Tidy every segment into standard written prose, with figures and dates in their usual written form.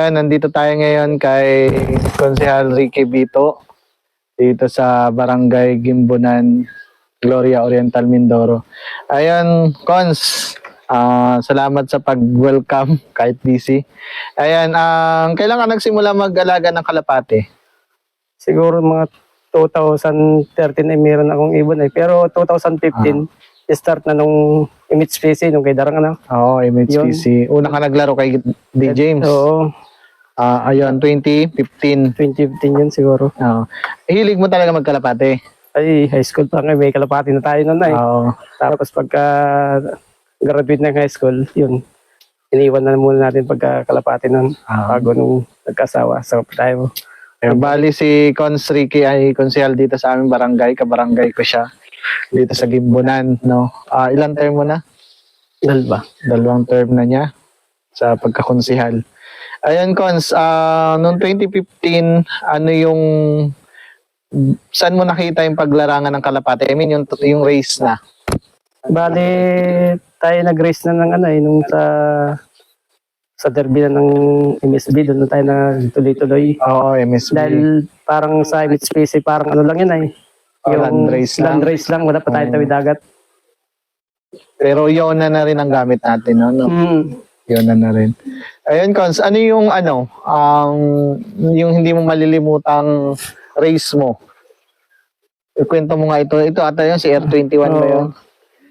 Ayun, nandito tayo ngayon kay Konsehal Ricky Bito dito sa Barangay Gimbunan, Gloria Oriental, Mindoro. Ayun, Cons, salamat sa pag-welcome kahit busy. Ayun, kailan ka nagsimula mag-alaga ng kalapate? Siguro mga 2013 ay meron akong ibon eh. Pero 2015, start na nung image species, nung kay Darang na. Oo, MHPC. Una ka naglaro kay D. James. Oo, Ayun, 2015. 2015 yun siguro. Oo. Hilig mo talaga magkalapate? Ay, high school pa nga, may kalapati na tayo noon ay. Oo. Tapos pagka graduate ng high school, yun. Iniwan na muna natin pagka kalapati noon. Bago nung nagkasawa. So, tayo. Bali si Cons Ricky ay konsehal dito sa aming barangay, kabarangay ko siya dito sa Gimbunan, no. Ilang term mo na? Dalba. 2 term na niya sa pagkakonsehal. Ayun, Cons, noong 2015, ano yung saan mo nakita yung paglarangan ng kalapate? I mean, yung race na. Bali, tayo nag-race na ng ano eh, nung sa derby na ng MSB, doon na tayo na tuloy-tuloy. Oo, MSB. Dahil parang sa image species, parang ano lang yun ay. Land race lang. Land race lang, wala pa tayo tawid dagat. Pero yun na rin ang gamit natin, no? Yun na rin. Ayun, Cons, ano yung yung hindi mo malilimutang race mo? Ikwento mo nga ito. Ito ata yun, si R21 ba yun?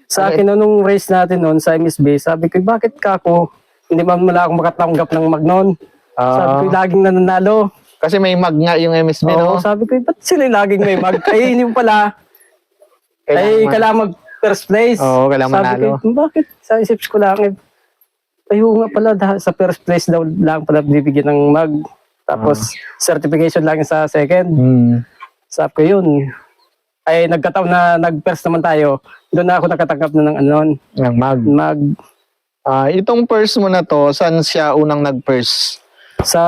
Sa akin nung race natin noon sa MSB, sabi ko, bakit ka ako? Hindi man wala akong makatanggap ng mag noon. Sabi ko, laging nananalo. Kasi may mag nga yung MSB, no? Sabi ko, ba't sila laging may mag? Ay, hindi mo pala. Kailangan mag first place. Oo, kailangan sabi manalo. ko, bakit? Sa isip ko lang, ayun nga pala, sa first place daw lang pala bibigyan ng mag. Tapos, certification lang sa second. Sabi ko yun. Ay, nagkataon na nag-first naman tayo. Doon na ako nakatanggap na ng anon. Ng mag. Itong purse mo na to, saan siya unang nag-purse? Sa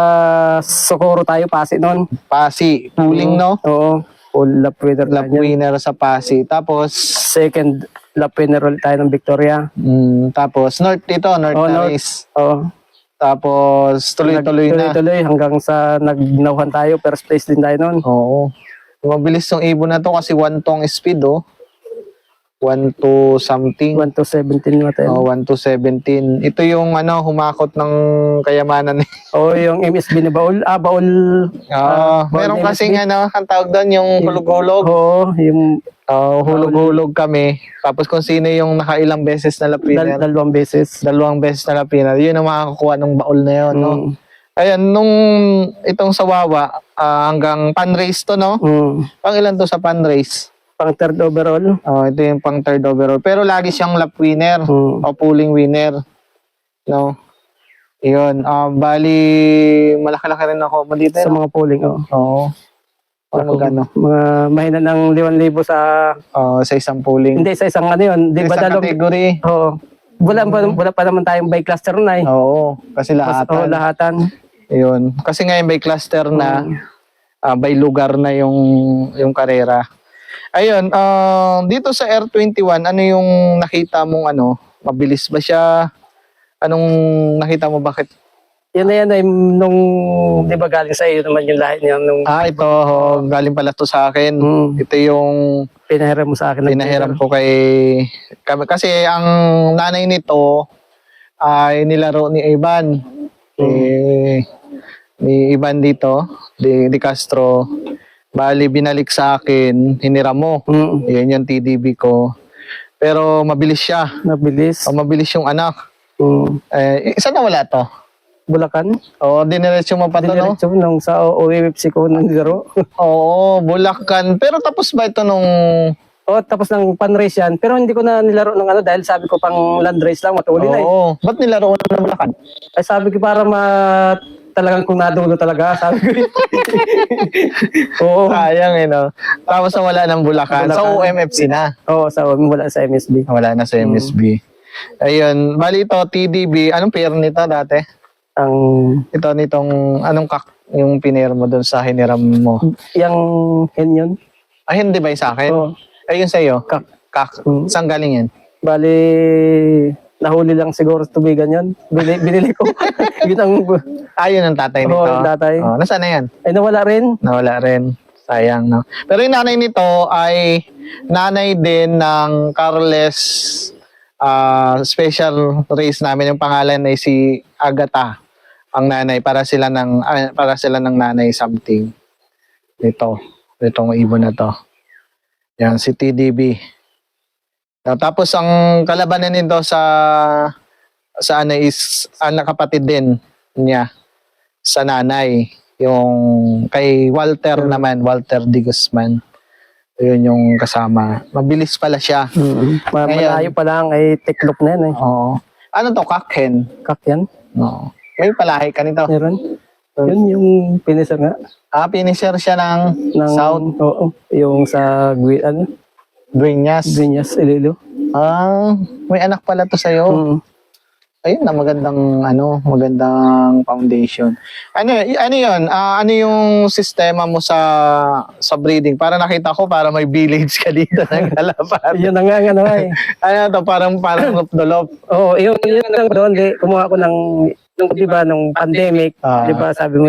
Socorro tayo, Pasig noon. Pasi. Pooling, no? Oo. Full lap winner Lap tayo. winner sa Pasi. Tapos, Second lap winner ulit tayo ng Victoria. tapos, North na North. race. Oo. Tapos, tuloy-tuloy na. Tuloy-tuloy hanggang sa nagnauhan tayo. First place din tayo noon. Oo. Mabilis yung ibon na to kasi 1 tong speed, oh. 1 to something. 1 to 17 natin. 1 to 17. Ito yung humakot ng kayamanan. Oo, yung MSB na baul. Baul. Meron kasing ang tawag doon, yung hulog-hulog. Oo, yung hulog-hulog kami. Tapos kung sino yung nakailang beses na lapiner. 2 beses. 2 beses na lapiner. Yun ang makakakuha ng baul na yun, no? Ayan, nung itong sa Wawa, hanggang pan-race to, no? Pang ilan to sa pan-race? Pang third overall. Ito yung pang third overall. Pero lagi siyang lap winner o pooling winner. No? Yun. Bali, malaki-laki rin ako dito. Sa mga pooling, Oo. Magkano? Mga mahina ng 5,000 sa isang pooling. Hindi, sa isang ano yun. Di ba Sa category. Oo. Wala pa naman tayong by cluster na eh. Oo. Kasi lahatan. Lahatan. Yun. Kasi ngayon by cluster na, by lugar na yung karera. Ayun, dito sa R21, ano yung nakita mong mabilis ba siya? Anong nakita mo, bakit? Yan na yan ay nung, di ba galing sa iyo naman yung lahi niya nung... Ito, galing pala to sa akin. Ito yung pinahiram mo sa akin. Pinahiram ko kay... Kasi ang nanay nito ay nilaro ni Ivan. Ni Ivan dito, di Castro. Bali, binalik sa akin, hiniram mo. Yan yung TDB ko. Pero mabilis siya. Mabilis. Mabilis yung anak. Saan na wala to? Bulacan. Diniretso mo pa to, no? Diniretso nung sa OWFC ko nang laro. Oo, Bulacan. Pero tapos ba ito nung... tapos ng pan-race yan. Pero hindi ko na nilaro ng dahil sabi ko pang land race lang, matuli na eh. Oo. Ba't nilaro na ng Bulacan? Ay sabi ko para talagang kung nadulo talaga, sabi ko. Oo. Sayang no? Tapos wala ng Bulacan. Sa OMFC na. Oo, wala sa MSB. Wala na sa MSB. Ayun. Bali ito, TDB. Anong pair nito dati? Ito nitong, yung pinair mo dun sa hiniram mo? Yung hen yun. Hindi ba yung sa akin? Oo. Ayun sa'yo? Kak. Saan galing yan? Bali, nahuli lang siguro sa tubigan yun. Binili ko. Yun ang, Ayun ang tatay nito. Oo, yung tatay. Oh, nasaan na yan? ay nawala rin. Nawala rin. Sayang, no? Pero yung nanay nito ay nanay din ng Carles special race namin. Yung pangalan ay si Agatha. Ang nanay para sila ng nanay something. Itong ibon na to. Yan si TDB. Tapos ang kalabanan nito sa ano is anak kapatid din niya sa nanay. Yung kay Walter naman, Walter D. Guzman. Yun yung kasama. Mabilis pala siya. Malayo pa lang ay tiklop na yan eh. Oo. Ano to, kakhen? Kak yan. Oo. May palahi ka nito. Meron. Yun yung finisher nga. Finisher siya ng South Oo. Yung sa Dueñas. Dueñas, Ililo. May anak pala to sa'yo. Ayun na, magandang foundation. Ano yun? Ano yung sistema mo sa breeding? Para nakita ko, para may village ka dito naglalapat. Yun na nga eh. Ano to, parang lop-dolop. Oo, yun lang doon. Kumuha ko nung pandemic. Di ba sabi mo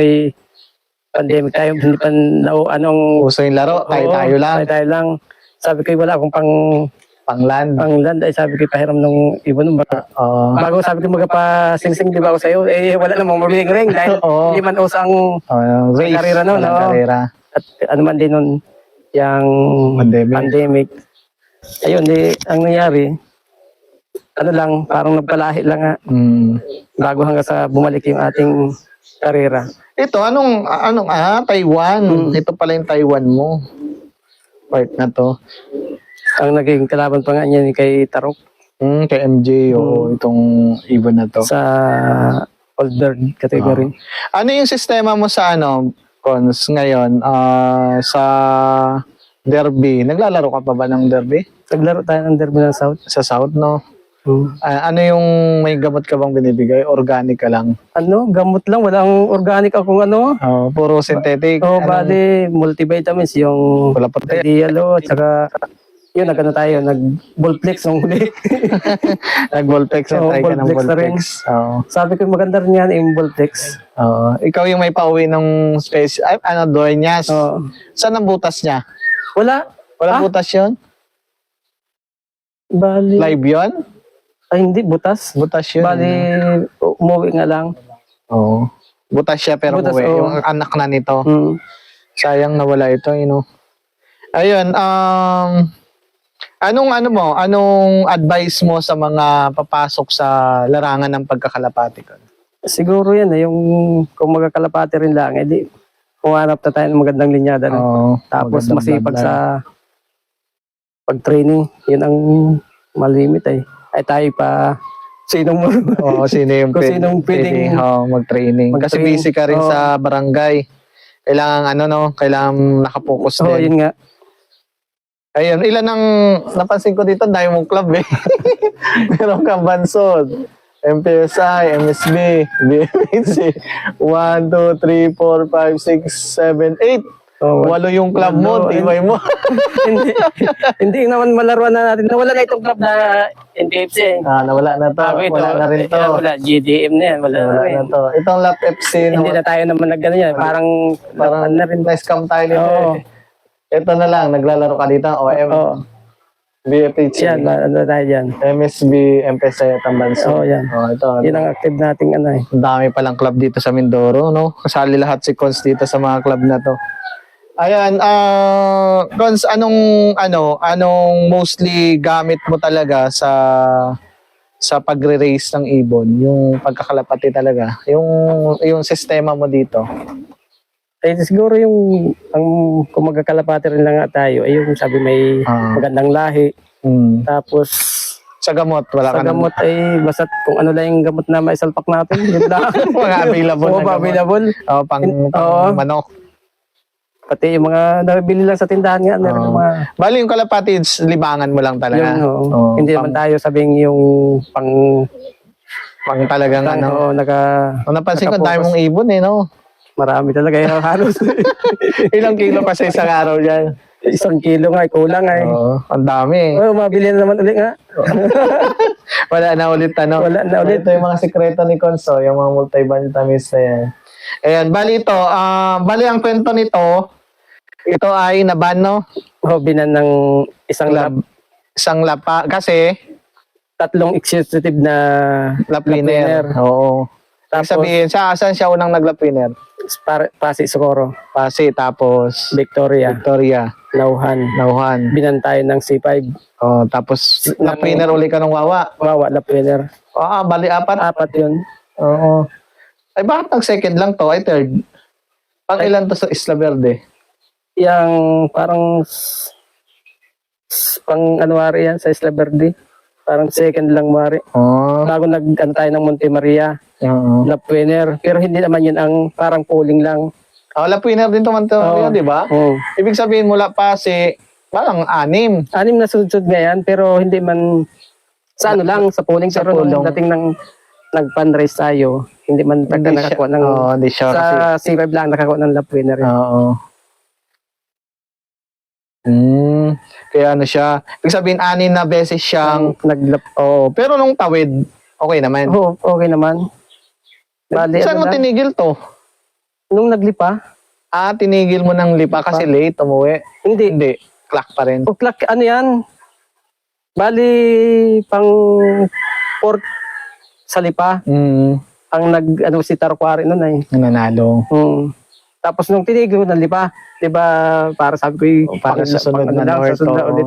pandemic tayo, hindi pa anong... Uso yung laro, tayo lang. Tayo lang. Sabi ko, wala akong Pangland. Pangland, ay sabi ko, pahiram nung ibon. Bago sabi ko, magpa-sing-sing, di ba ako sa'yo? Wala namang mabiling ring dahil hindi man usang race. Karera nun. Karera. At ano man din nun, yung pandemic. Ayun, ang nangyari, parang nagpalahi lang nga. Bago hanggang sa bumalik yung ating karera. Ito, Taiwan. Ito pala yung Taiwan mo. Part na to. Ang naging kalaban pa nga niya kay Tarok. Kay MJ itong ibon na to. Sa older category. Ano yung sistema mo sa Cons ngayon? Sa derby. Naglalaro ka pa ba ng derby? Naglaro tayo ng derby ng South. Sa South, no? Ano yung may gamot ka bang binibigay? Organic ka lang? Gamot lang. Walang organic akong puro synthetic? Bali, multivitamins. Yung Wala pa tayo. Dialo, at saka yun, tayo, nag-Volplex nung huli. Nag-Volplex na tayo ka ng Volplex. Sabi ko, maganda rin yan yung Volplex. Ikaw yung may pauwi ng space, Dueñas. Saan ang butas niya? Wala. Walang butas yun? Bali. Live yun? Ay, hindi, butas. Butas yun. Bali, umuwi nga lang. Butas siya pero umuwi. Yung anak na nito. Sayang nawala ito, Ayun, anong advice mo sa mga papasok sa larangan ng pagkakalapati ko? Siguro yan, yung kung magkakalapati rin lang, edi kumanap na tayo ng magandang linyada. Tapos masipag sa pag-training. Yun ang malimit ay tayo pa sino yung pwedeng mag-training. Kasi busy ka rin sa barangay. Kailangan nakapokus din. Yun nga. Ayun, ilan ang napansin ko dito, dahil mong club Meron kang Bansod, MPSI, MSB, BMHC, 1, 2, 3, 4, 5, 6, 7, 8. Walo yung club mo, tibay mo. hindi naman malaruan na natin. Nawala na itong club na NPFC. Nawala na to. Wala na rin to. Wala, GDM na yan. Wala na to. Itong Lap FC. Hindi na tayo naman nagano yan. Parang na rin. Na-scam tayo nito. Ito na lang, naglalaro ka dito, OM, BFHC. Yan, tayo dyan. MSB, MPSA, Tambanso. Yan. Ito. Yun ang active nating Ang dami palang club dito sa Mindoro, no? Kasali lahat si Cons dito sa mga club na to. Ayan, Cons, anong mostly gamit mo talaga sa pagre-race ng ibon? Yung pagkakalapati talaga? Yung sistema mo dito? Siguro kung magkakalapati rin lang nga tayo, yung sabi may magandang lahi. Tapos, sa gamot, wala ka sa gamot ay basta kung ano lang yung gamot na maisalpak natin. Yun lang. Mga available na gamot. Available. Pang manok. Pati yung mga nabili lang sa tindahan nga. Bali yung kalapati, libangan mo lang talaga. Yun, hindi naman tayo sabing yung pang talagang napansin ko, dahil mong ibon no? Marami talaga yung halos. Ilang kilo pa sa isang araw yan? 1 kilo nga, kulang ang dami. Mabili na naman ulit nga. Wala na ulit ano. Wala na ulit. Ito yung mga sekreto ni Conso, yung mga multivitamins na yan. Ayan, bali ito, bali ang kwento nito, ito ay nabano, Binan ng isang isang lapa, kasi tatlong executive na lap winner. Oo. Tapos Tapos, sabihin, saan siya unang nag-lap winner? Pasi Socorro, Pasi, tapos Victoria, Victoria, Nauhan. Nauhan. Binan tayo ng C5. Oh, tapos lap winner uli ka ng Wawa. Wawa, lap winner. Bali apat. Apat yun. Oo. Ay, bakit ang second lang to? Ay, third. Pang ilan to sa Isla Verde? Yang parang pang Anuary yan sa Isla Verde. Parang second lang mari. Oh. Bago nag-ano tayo ng Monte Maria, Oo. lap winner. Pero hindi naman yun ang parang polling lang. Lap winner din to man to, Oo. di ba? Oo. Ibig sabihin mula Pasi, parang 6. 6 na sunod ngayon, pero hindi man sa ano lang, sa polling. Sa Pero nung polling. dating ng nag-fundraise tayo, hindi man Hindi siya- nakakuha ng... Oo, hindi siya kasi. sa C5 lang nakakuha ng lap winner. Oo. Kaya ano siya. Ibig sabihin, 6 na beses siyang. Naglap. Oo. Pero nung tawid, okay naman. Oo, okay naman. Bali, Saan ano mo lang, tinigil to? nung naglipa, Tinigil mo ng lipa kasi late, umuwi. hindi. Hindi. Clock pa rin. O, ano yan? Bali, pang port sa lipa. Ang ano si Tarquari nun ay. Nanalo. Tapos nung tinigil ko ng lipa, di ba, para sabi ko, Para sa sunod na North. susunod na ulit.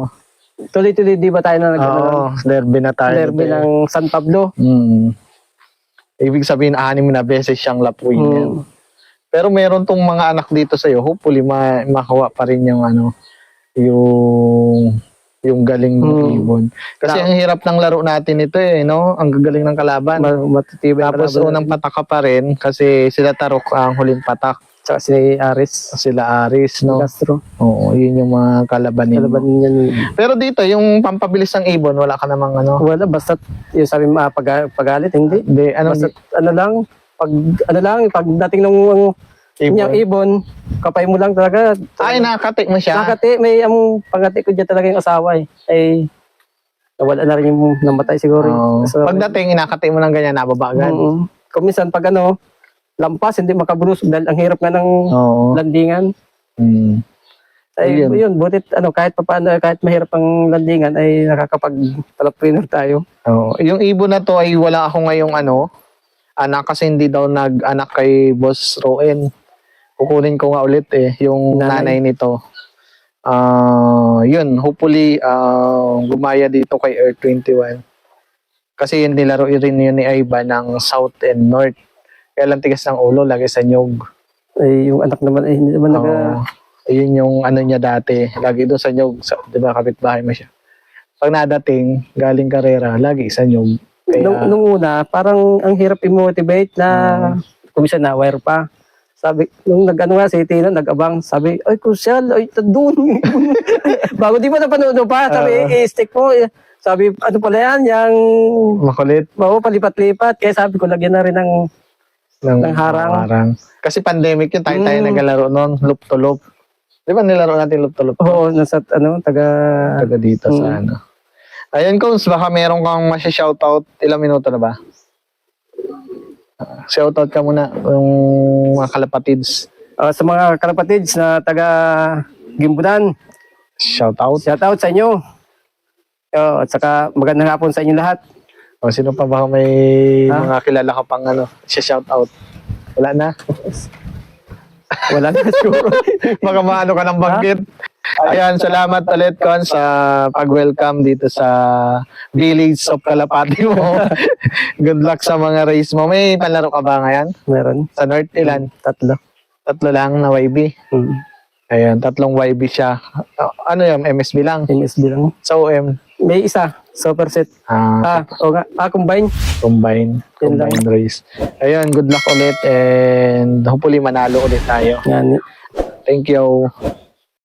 Tuloy-tuloy, di ba tayo na Oo, derby na tayo. derby ng San Pablo? Ibig sabihin, 6 na beses siyang lap winner. Pero meron tong mga anak dito sa'yo, hopefully makuha pa rin yung ano, yung galing ng ibon. Kasi ang hirap ng laro natin ito no? Ang gagaling ng kalaban. Matitibay. Tapos unang patak ka pa rin kasi sila Tarok ang huling patak. Tsaka si Aris. Sila Aris, no? Castro. Oo, yun yung mga kalaban nila. Kalaban niyan. Pero dito, yung pampabilis ng ibon, wala ka namang ano? Wala, basta yung sabi mo, pagalit, hindi. Hindi, Basta pagdating ng yung ibon, kapay mo lang talaga. nakakatik mo siya. Nakati, ang pangati ko dyan talaga yung asawa eh. Ay, nawala na rin yung namatay siguro. Oo. So, Pagdating, inakati mo lang ganyan, nababagan. Kung minsan pag lampas, hindi makabulusog dahil ang hirap nga ng Oo. landingan. Ayun. Ay, yun, butit, kahit papaano, kahit mahirap ang landingan, ay nakakapag-palapwinner tayo. Oo. Yung ibon na to ay wala ako ngayong anak kasi hindi daw nag-anak kay Boss Roen. Kukunin ko nga ulit yung nanay nito. Yun, hopefully gumaya dito kay Earth 21. Kasi yun nilaro rin yun ni Aiba ng South and North. Kaya lang tigas ng ulo, lagi sa nyog. Ay, yung anak naman ay hindi naman Ayun yung ano niya dati. Lagi doon sa nyog. Di ba kapitbahay mo siya. Pag nadating, galing karera, lagi sa nyog. Kaya, nung una, parang ang hirap i-motivate na kumisa na wire pa. Sabi, nung nag-ano nga si Tino, nag-abang, sabi, ay kusyal, ay doon. Bago di pa napanood pa, sabi, i-stick mo. Sabi, ano pala yan, yung makulit. Palipat-lipat. Kaya sabi ko, lagyan na rin ng harang. Kasi pandemic yun, tayo naglalaro noon, loop to loop. Di ba nilaro natin loop to loop? Oo, nasa taga dito sa ano. Ayun, Cones, baka meron kang masya-shoutout. Ilang minuto na ba? Shoutout ka muna, yung mga kalapatids. sa mga kalapatids na taga Gimbunan. Shoutout. Shoutout sa inyo. At saka magandang hapon sa inyo lahat. O, sino pa ba may mga kilala ka pang shoutout? Wala na? Wala na siguro. Baka maano ka ng banggit. Ayan, salamat ulit, Con, sa pag-welcome dito sa Village of Kalapati mo. Good luck sa mga race mo. May panlaro ka ba ngayon? Meron. Sa North, ilan? 3. 3 lang na YB. Ayan, 3 YB siya. Ano yung MSB lang? MSB lang. Sa OM? May isa. Superset. Combine. Combine race. Ayun, good luck ulit and hopefully manalo ulit tayo. Yan. Thank you.